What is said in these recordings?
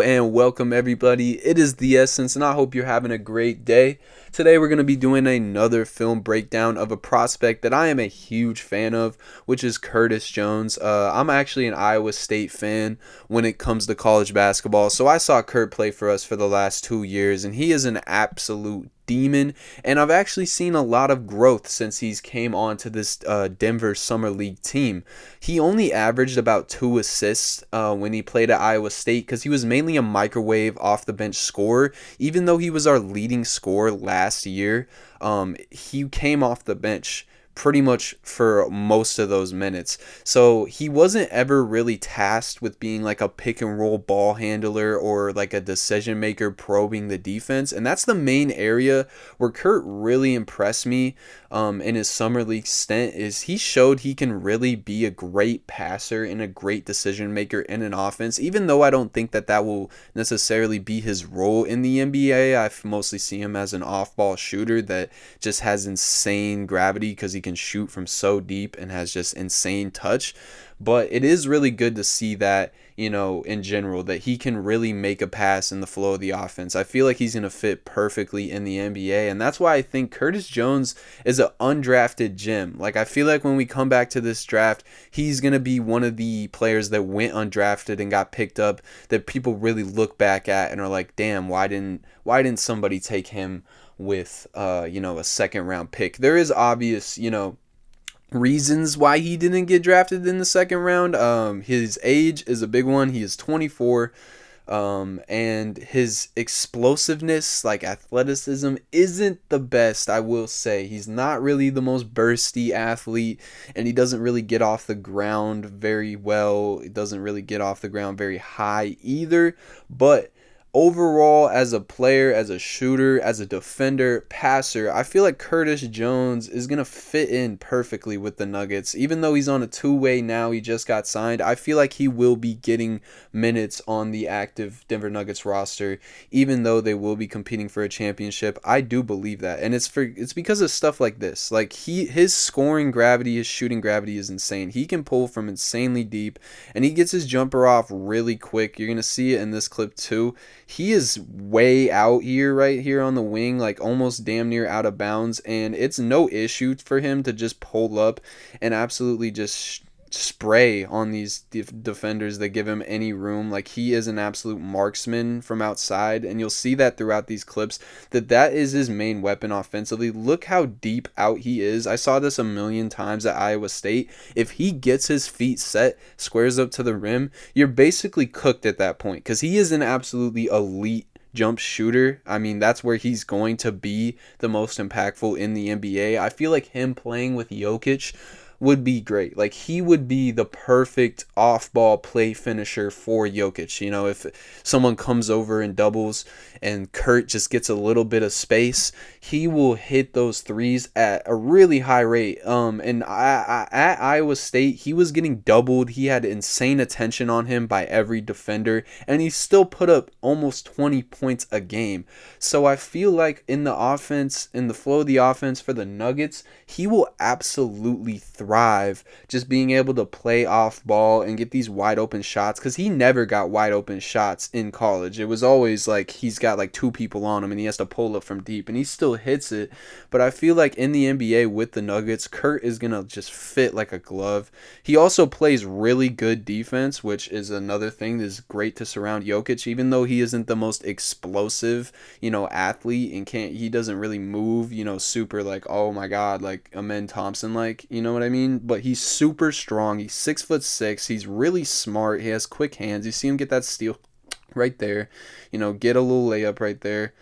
And welcome everybody. It is the Essence, and I hope you're having a great day. Today, we're going to be doing another film breakdown of a prospect that I am a huge fan of, which is Curtis Jones. I'm actually an Iowa State fan when it comes to college basketball, so I saw Kurt play for us for the last 2 years, and he is an absolute demon, and I've actually seen a lot of growth since he's came on to this Denver Summer League team. He only averaged about 2 assists when he played at Iowa State because he was mainly a microwave off the bench scorer. Even though he was our leading scorer last year, he came off the bench pretty much for most of those minutes. So he wasn't ever really tasked with being like a pick and roll ball handler or like a decision maker probing the defense. And that's the main area where Kurt really impressed me in his summer league stint is he showed he can really be a great passer and a great decision maker in an offense, even though I don't think that that will necessarily be his role in the NBA. I mostly see him as an off-ball shooter that just has insane gravity because he can shoot from so deep and has just insane touch. But it is really good to see that, in general, that he can really make a pass in the flow of the offense. I feel like he's going to fit perfectly in the NBA, and that's why I think Curtis Jones is an undrafted gem. Like, I feel like when we come back to this draft, he's going to be one of the players that went undrafted and got picked up that people really look back at and are like, damn, why didn't somebody take him with a second round pick? There is obvious, reasons why he didn't get drafted in the second round. His age is a big one. He is 24. And his explosiveness, like athleticism, isn't the best, I will say. He's not really the most bursty athlete, and he doesn't really get off the ground very well. He doesn't really get off the ground very high either. But overall, as a player, as a shooter, as a defender, passer, I feel like Curtis Jones is going to fit in perfectly with the Nuggets. Even though he's on a two-way now, he just got signed, I feel like he will be getting minutes on the active Denver Nuggets roster, even though they will be competing for a championship. I do believe that, and it's because of stuff like this. Like his scoring gravity, his shooting gravity is insane. He can pull from insanely deep, and he gets his jumper off really quick. You're going to see it in this clip too. He is way out here, right here on the wing, like almost damn near out of bounds, and it's no issue for him to just pull up and absolutely just spray on these defenders that give him any room. Like, he is an absolute marksman from outside, and you'll see that throughout these clips that is his main weapon offensively. Look how deep out he is. I saw this a million times at Iowa State. If he gets his feet set, squares up to the rim, you're basically cooked at that point because he is an absolutely elite jump shooter. I mean, that's where he's going to be the most impactful in the NBA. I feel like him playing with Jokic would be great. Like, he would be the perfect off-ball play finisher for Jokic. If someone comes over and doubles and Kurt just gets a little bit of space, he will hit those threes at a really high rate. And at Iowa State, he was getting doubled. He had insane attention on him by every defender, and he still put up almost 20 points a game. So I feel like in the offense, in the flow of the offense for the Nuggets, he will absolutely thrive just being able to play off ball and get these wide open shots, because he never got wide open shots in college. It was always like he's got like two people on him and he has to pull up from deep, and he still hits it. But I feel like in the NBA with the Nuggets, Kurt is going to just fit like a glove. He also plays really good defense, which is another thing that's great to surround Jokic, even though he isn't the most explosive, athlete, and he doesn't really move, super like, oh my God, like Amen Thompson, like, you know what I mean? But he's super strong. He's 6'6". He's really smart. He has quick hands. You see him get that steal right there, get a little layup right there.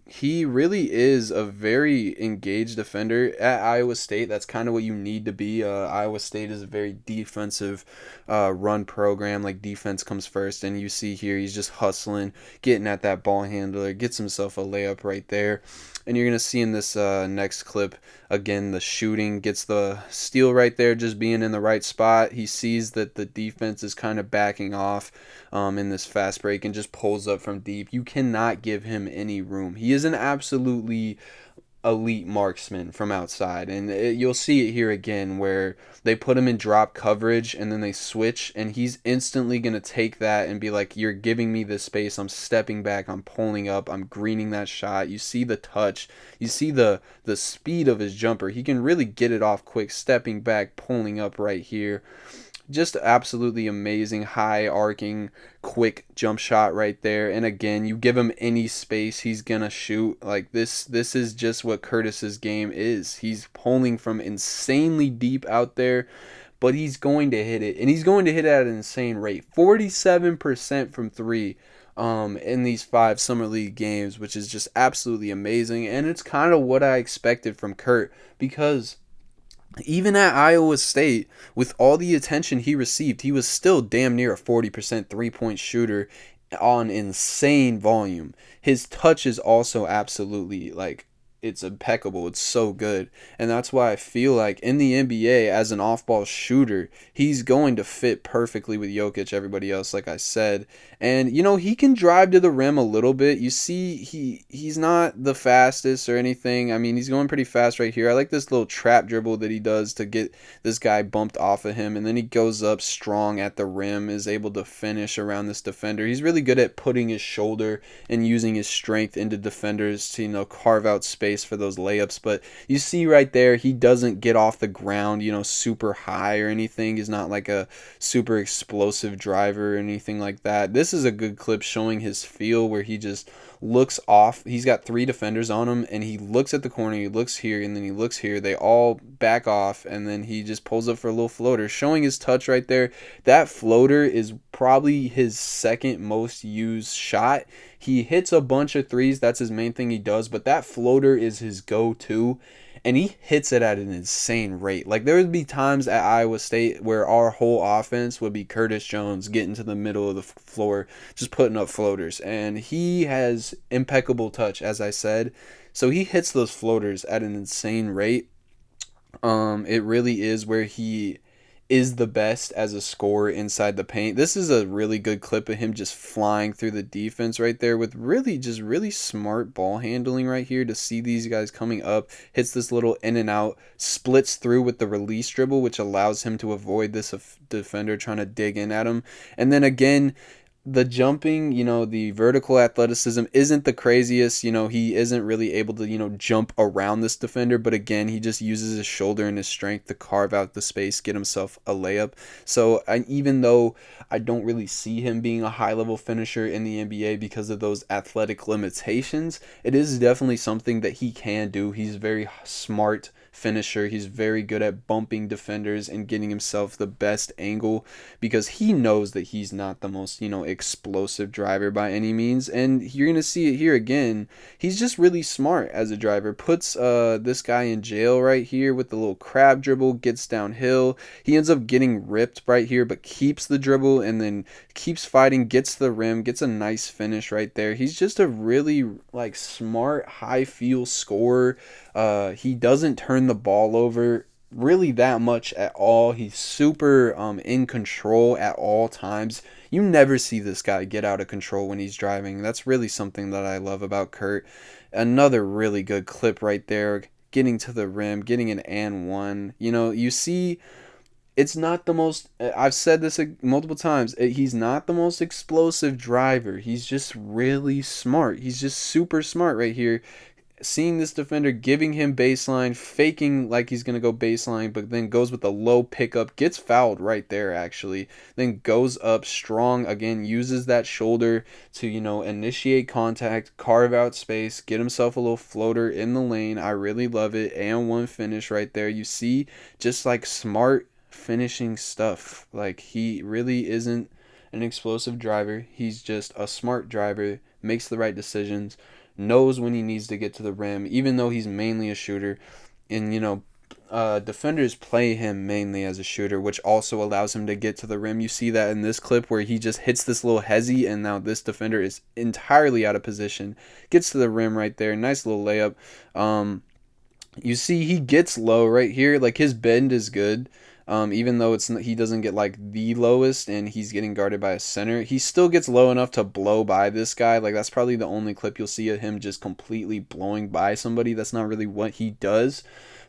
He really is a very engaged defender at Iowa State. That's kind of what you need to be. Iowa State is a very defensive run program. Like, defense comes first, and you see here he's just hustling, getting at that ball handler, gets himself a layup right there. And you're going to see in this next clip, again, the shooting, gets the steal right there, just being in the right spot. He sees that the defense is kind of backing off in this fast break and just pulls up from deep. You cannot give him any room. He is an absolutely elite marksman from outside. And you'll see it here again where they put him in drop coverage and then they switch, and he's instantly going to take that and be like, you're giving me this space, I'm stepping back, I'm pulling up, I'm greening that shot. You see the touch, you see the speed of his jumper. He can really get it off quick, stepping back, pulling up right here. Just absolutely amazing, high arcing, quick jump shot right there. And again, you give him any space, he's gonna shoot. Like this is just what Curtis's game is. He's pulling from insanely deep out there, but he's going to hit it, and he's going to hit it at an insane rate. 47% from three in these 5 summer league games, which is just absolutely amazing. And it's kind of what I expected from Kurt, because even at Iowa State, with all the attention he received, he was still damn near a 40% three-point shooter on insane volume. His touch is also absolutely, like, it's impeccable. It's so good. And that's why I feel like in the NBA, as an off-ball shooter, he's going to fit perfectly with Jokic, everybody else, like I said. And, you know, he can drive to the rim a little bit. You see, he's not the fastest or anything. I mean, he's going pretty fast right here. I like this little trap dribble that he does to get this guy bumped off of him. And then he goes up strong at the rim, is able to finish around this defender. He's really good at putting his shoulder and using his strength into defenders to, you know, carve out space for those layups. But you see right there, he doesn't get off the ground, you know, super high or anything. He's not like a super explosive driver or anything like that. This is a good clip showing his feel, where he just looks off. He's got 3 defenders on him, and he looks at the corner, he looks here, and then he looks here. They all back off, and then he just pulls up for a little floater, showing his touch right there. That floater is probably his second most used shot. He hits a bunch of threes, that's his main thing he does, but that floater is his go-to, and he hits it at an insane rate. Like, there would be times at Iowa State where our whole offense would be Curtis Jones getting to the middle of the floor, just putting up floaters, and he has impeccable touch, as I said, so he hits those floaters at an insane rate. It really is where he is the best as a scorer inside the paint. This is a really good clip of him just flying through the defense right there with really smart ball handling right here to see these guys coming up. Hits this little in and out, splits through with the release dribble, which allows him to avoid this defender trying to dig in at him. And then again, the jumping, you know, the vertical athleticism isn't the craziest. You know, he isn't really able to, you know, jump around this defender, but again, he just uses his shoulder and his strength to carve out the space, get himself a layup. So even though I don't really see him being a high level finisher in the NBA because of those athletic limitations, it is definitely something that he can do. He's very smart finisher. He's very good at bumping defenders and getting himself the best angle, because he knows that he's not the most, you know, explosive driver by any means. And you're going to see it here again. He's just really smart as a driver. Puts this guy in jail right here with the little crab dribble, gets downhill. He ends up getting ripped right here, but keeps the dribble and then keeps fighting, gets to the rim, gets a nice finish right there. He's just a really, like, smart, high feel scorer. He doesn't turn the ball over really that much at all. He's super in control at all times. You never see this guy get out of control when he's driving. That's really something that I love about Kurt. Another really good clip right there, getting to the rim, getting an and one. You know, you see, it's not the most, I've said this multiple times, he's not the most explosive driver. He's just really smart. He's just super smart right here. Seeing this defender, giving him baseline, faking like he's going to go baseline, but then goes with a low pickup, gets fouled right there actually, then goes up strong again, uses that shoulder to, you know, initiate contact, carve out space, get himself a little floater in the lane. I really love it. And one finish right there. You see, just like smart finishing stuff. Like, he really isn't an explosive driver. He's just a smart driver, makes the right decisions, knows when he needs to get to the rim, even though he's mainly a shooter. And, you know, defenders play him mainly as a shooter, which also allows him to get to the rim. You see that in this clip where he just hits this little hezzy, and now this defender is entirely out of position. Gets to the rim right there. Nice little layup. You see he gets low right here. Like, his bend is good. Even though he doesn't get like the lowest and he's getting guarded by a center, he still gets low enough to blow by this guy. Like that's probably the only clip you'll see of him just completely blowing by somebody. That's not really what he does.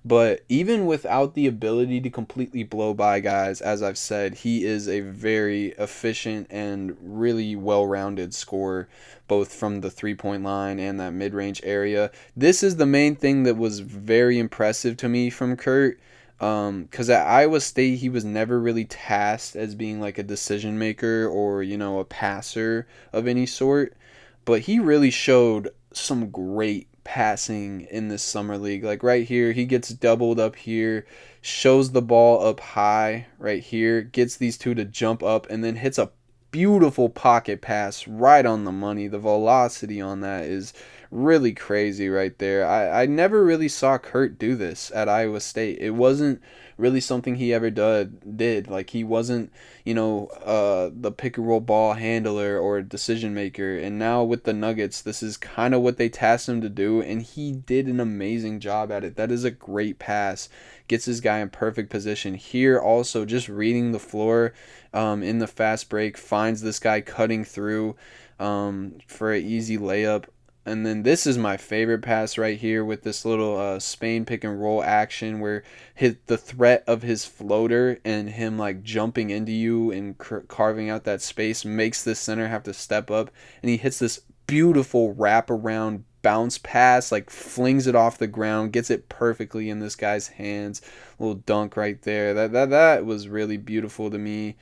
But even without the ability to completely blow by guys, as I've said, he is a very efficient and really well rounded scorer, both from the 3 point line and that mid range area. This is the main thing that was very impressive to me from Kurt. Because at Iowa State, he was never really tasked as being like a decision maker or, a passer of any sort. But he really showed some great passing in this summer league. Like right here, he gets doubled up here, shows the ball up high right here, gets these two to jump up, and then hits a beautiful pocket pass right on the money. The velocity on that is really crazy right there. I never really saw Kurt do this at Iowa State. It wasn't really something he ever did. Like he wasn't, the pick and roll ball handler or decision maker. And now with the Nuggets, this is kind of what they tasked him to do, and he did an amazing job at it. That is a great pass. Gets his guy in perfect position. Here also just reading the floor in the fast break, finds this guy cutting through for an easy layup. And then this is my favorite pass right here with this little Spain pick and roll action where the threat of his floater and him like jumping into you and carving out that space makes this center have to step up, and he hits this beautiful wraparound bounce pass, like flings it off the ground, gets it perfectly in this guy's hands. Little dunk right there. That was really beautiful to me.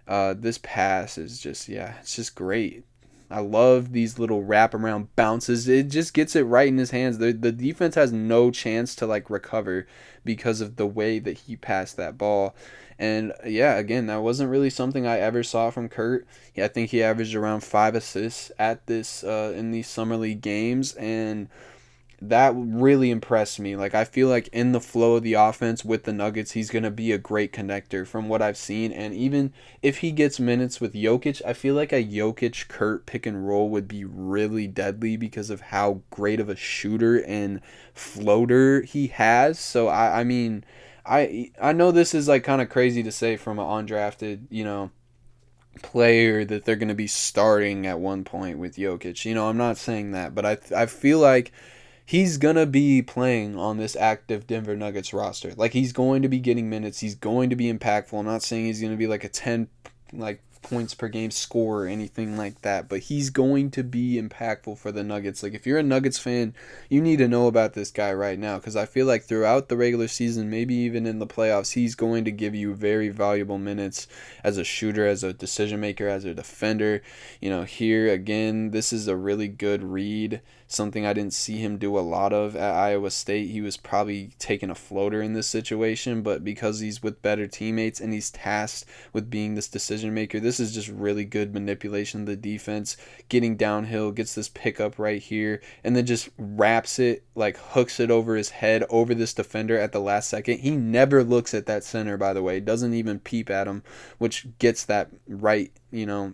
This pass is just, yeah, it's just great. I love these little wraparound bounces. It just gets it right in his hands. The defense has no chance to like recover because of the way that he passed that ball. And yeah, again, that wasn't really something I ever saw from Kurt. Yeah, I think he averaged around 5 assists at this in these summer league games, and that really impressed me. Like I feel like in the flow of the offense with the Nuggets, he's gonna be a great connector from what I've seen. And even if he gets minutes with Jokic, I feel like a Jokic Kurt pick and roll would be really deadly because of how great of a shooter and floater he has. So I mean, I know this is like kind of crazy to say from an undrafted, player that they're going to be starting at one point with Jokic. I'm not saying that, but I feel like he's going to be playing on this active Denver Nuggets roster. Like he's going to be getting minutes. He's going to be impactful. I'm not saying he's going to be like a 10 like points per game scorer or anything like that, but he's going to be impactful for the Nuggets. Like if you're a Nuggets fan, you need to know about this guy right now, because I feel like throughout the regular season, maybe even in the playoffs, he's going to give you very valuable minutes as a shooter, as a decision maker, as a defender. Here again, this is a really good read, something I didn't see him do a lot of at Iowa State. He was probably taking a floater in this situation, but because he's with better teammates and he's tasked with being this decision maker, this is just really good manipulation of the defense. Getting downhill, gets this pickup right here, and then just wraps it, like hooks it over his head, over this defender at the last second. He never looks at that center, by the way. Doesn't even peep at him, which gets that right,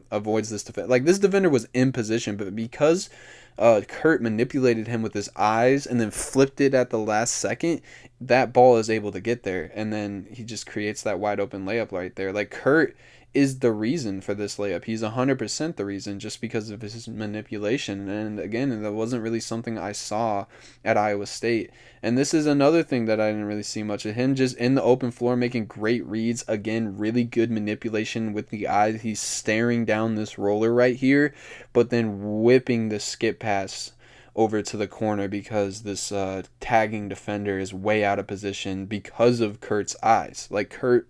avoids this defender. Like this defender was in position, but because Kurt manipulated him with his eyes and then flipped it at the last second, that ball is able to get there, and then he just creates that wide open layup right there. Like Kurt is the reason for this layup. He's 100% the reason, just because of his manipulation. And again, that wasn't really something I saw at Iowa State. And this is another thing that I didn't really see much of him, just in the open floor making great reads. Again, really good manipulation with the eyes. He's staring down this roller right here, but then whipping the skip pass over to the corner because this tagging defender is way out of position because of Kurt's eyes. Like Kurt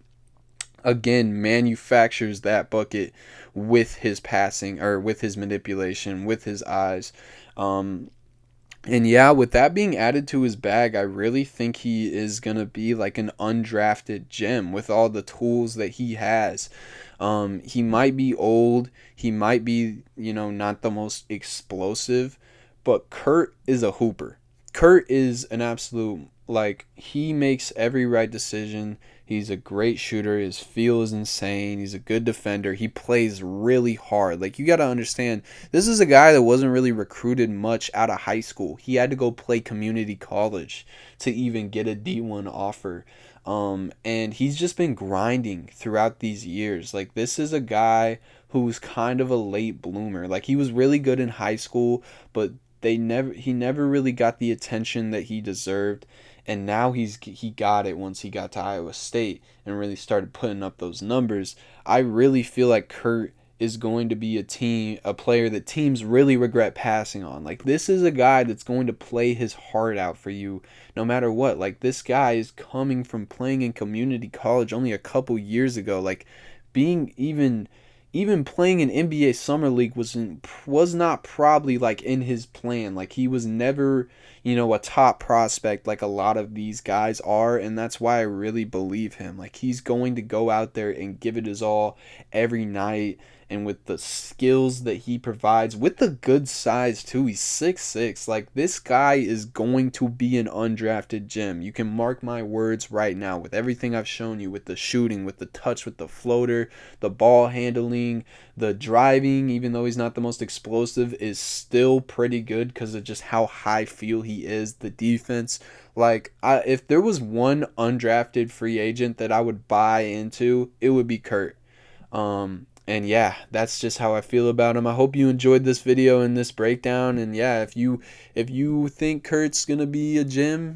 again manufactures that bucket with his passing, or with his manipulation, with his eyes. And yeah, with that being added to his bag, I really think he is going to be like an undrafted gem with all the tools that he has. He might be old, he might be, not the most explosive, but Kurt is a hooper. Kurt is an absolute, like, he makes every right decision. He's a great shooter. His feel is insane. He's a good defender. He plays really hard. Like, you got to understand, this is a guy that wasn't really recruited much out of high school. He had to go play community college to even get a D1 offer. And he's just been grinding throughout these years. Like, this is a guy who's kind of a late bloomer. Like, he was really good in high school, but he never really got the attention that he deserved. And now he got it once he got to Iowa State and really started putting up those numbers. I really feel like Kurt is going to be a player that teams really regret passing on. Like, this is a guy that's going to play his heart out for you no matter what. Like, this guy is coming from playing in community college only a couple years ago. Like, being even playing in NBA Summer League was not probably like in his plan. Like, he was never, a top prospect like a lot of these guys are, and that's why I really believe him. Like, he's going to go out there and give it his all every night, and with the skills that he provides, with the good size too. He's 6'6". Like, this guy is going to be an undrafted gem. You can mark my words right now with everything I've shown you, with the shooting, with the touch, with the floater, the ball handling, the driving. Even though he's not the most explosive, is still pretty good because of just how high feel he is. The defense, like, if there was one undrafted free agent that I would buy into, it would be Kurt. And yeah, that's just how I feel about him. I hope you enjoyed this video and this breakdown. And yeah, if you think Kurt's gonna be a gem,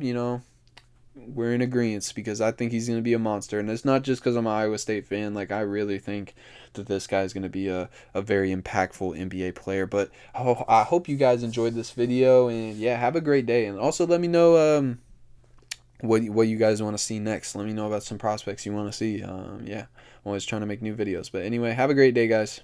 we're in agreement, because I think he's gonna be a monster. And it's not just because I'm an Iowa State fan. Like, I really think that this guy's gonna be a very impactful NBA player. But I hope you guys enjoyed this video, and yeah, have a great day. And also let me know what you guys want to see next. Let me know about some prospects you want to see. Yeah, I'm always trying to make new videos. But anyway, have a great day, guys.